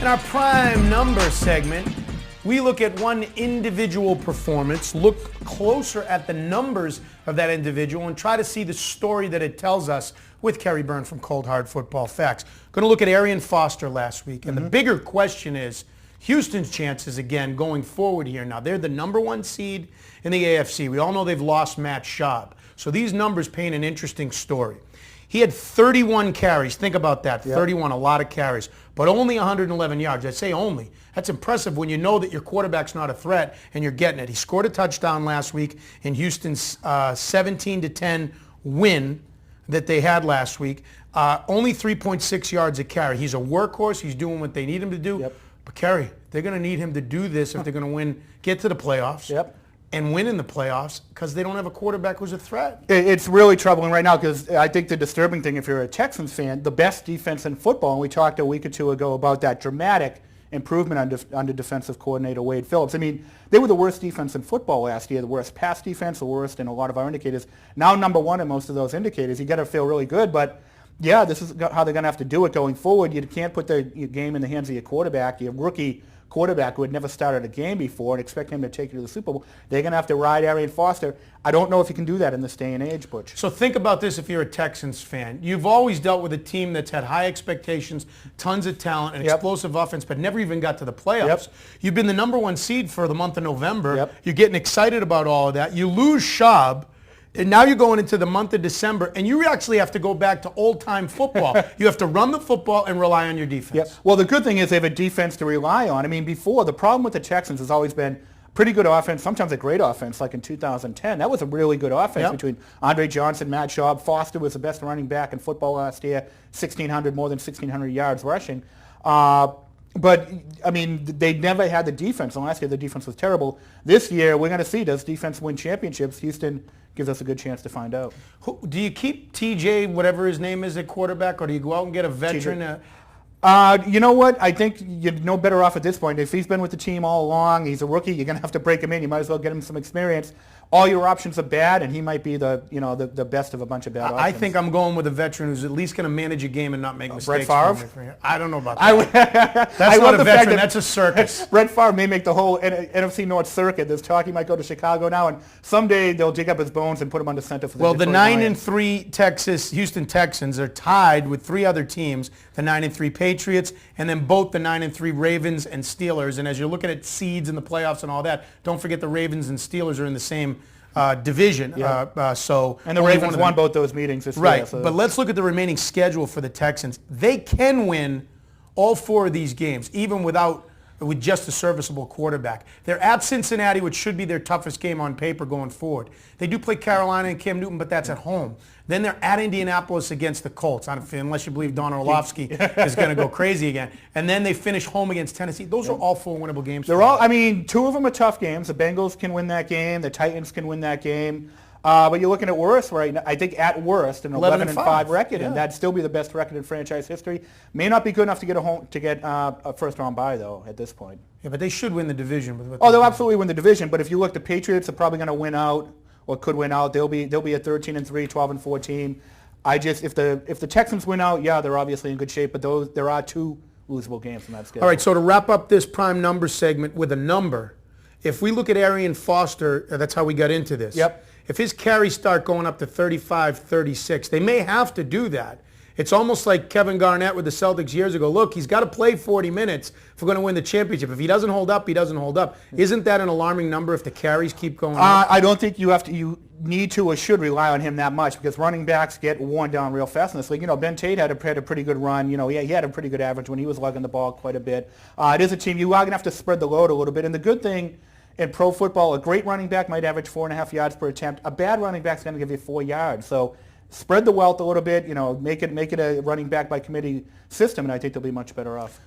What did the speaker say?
In our prime number segment, we look at one individual performance, look closer at the numbers of that individual, and try to see the story that it tells us with Kerry Byrne from Cold Hard Football Facts. Going to look at Arian Foster last week, and the bigger question is Houston's chances again going forward here. Now, they're the number one seed in the AFC. We all know they've lost Matt Schaub. So these numbers paint an interesting story. He had 31 carries. Think about that. Yep. 31, a lot of carries, but only 111 yards. I say only. That's impressive when you know that your quarterback's not a threat and you're getting it. He scored a touchdown last week in Houston's 17-10 win that they had last week. Only 3.6 yards a carry. He's a workhorse. He's doing what they need him to do. Yep. But Kerry, they're going to need him to do this if they're going to win, get to the playoffs. Yep. And win in the playoffs because they don't have a quarterback who's a threat. It's really troubling right now because I think the disturbing thing, if you're a Texans fan, the best defense in football, and we talked a week or two ago about that dramatic improvement under defensive coordinator Wade Phillips. I mean, they were the worst defense in football last year, the worst pass defense, the worst in a lot of our indicators. Now number one in most of those indicators. You got to feel really good, but yeah, this is how they're going to have to do it going forward. You can't put your game in the hands of your quarterback, your rookie quarterback who had never started a game before, and expect him to take you to the Super Bowl. They're going to have to ride Arian Foster. I don't know if you can do that in this day and age, Butch. So think about this if you're a Texans fan. You've always dealt with a team that's had high expectations, tons of talent, and explosive offense, but never even got to the playoffs. You've been the number one seed for the month of November. You're getting excited about all of that. You lose Schaub. And now you're going into the month of December, and you actually have to go back to old-time football. You have to run the football and rely on your defense. Well, the good thing is they have a defense to rely on. I mean, before, the problem with the Texans has always been pretty good offense, sometimes a great offense, like in 2010. That was a really good offense between Andre Johnson, Matt Schaub. Foster was the best running back in football last year, more than 1,600 yards rushing. But, I mean, they never had the defense. And last year, the defense was terrible. This year, we're going to see, does defense win championships? Houston gives us a good chance to find out. Do you keep TJ, whatever his name is, at quarterback, or do you go out and get a veteran? You know what? I think you're no better off at this point. If he's been with the team all along, he's a rookie, you're going to have to break him in. You might as well get him some experience. All your options are bad, and he might be the best of a bunch of bad options. I think I'm going with a veteran who's at least going to manage a game and not make mistakes. Brett Favre? I don't know about that. That's not a veteran. That's a circus. Brett Favre may make the whole NFC North circuit. There's talk he might go to Chicago now, and someday they'll dig up his bones and put him under center for the Well, the 9-3 Houston Texans are tied with three other teams, the 9-3 Patriots, and then both the 9-3 Ravens and Steelers. And as you're looking at seeds in the playoffs and all that, don't forget the Ravens and Steelers are in the same division. And the Ravens won both those meetings this year. Right, but let's look at the remaining schedule for the Texans. They can win all four of these games, even with just a serviceable quarterback. They're at Cincinnati, which should be their toughest game on paper going forward. They do play Carolina and Cam Newton, but that's at home. Then they're at Indianapolis against the Colts, unless you believe Don Orlovsky is going to go crazy again. And then they finish home against Tennessee. Those are all four winnable games. They're all. I mean, two of them are tough games. The Bengals can win that game. The Titans can win that game. But you're looking at worst right now. I think at worst an 11-5 record, and that'd still be the best record in franchise history. May not be good enough to get a first round bye though at this point. Yeah, but they should win the division. They'll absolutely win the division. But if you look, the Patriots are probably going to win out, or could win out. They'll be a 13-3, 12-4 team. If the Texans win out, yeah, they're obviously in good shape. But there are two losable games from that schedule. All right. So to wrap up this prime number segment with a number, if we look at Arian Foster, that's how we got into this. Yep. If his carries start going up to 35, 36, they may have to do that. It's almost like Kevin Garnett with the Celtics years ago. Look, he's got to play 40 minutes if we're going to win the championship. If he doesn't hold up, he doesn't hold up. Isn't that an alarming number if the carries keep going up? I don't think you need to or should rely on him that much because running backs get worn down real fast in this league. Ben Tate had a pretty good run. He had a pretty good average when he was lugging the ball quite a bit. It is a team you are going to have to spread the load a little bit. And the good thing in pro football, a great running back might average 4.5 yards per attempt. A bad running back is going to give you 4 yards. So spread the wealth a little bit. Make it a running back by committee system, and I think they'll be much better off.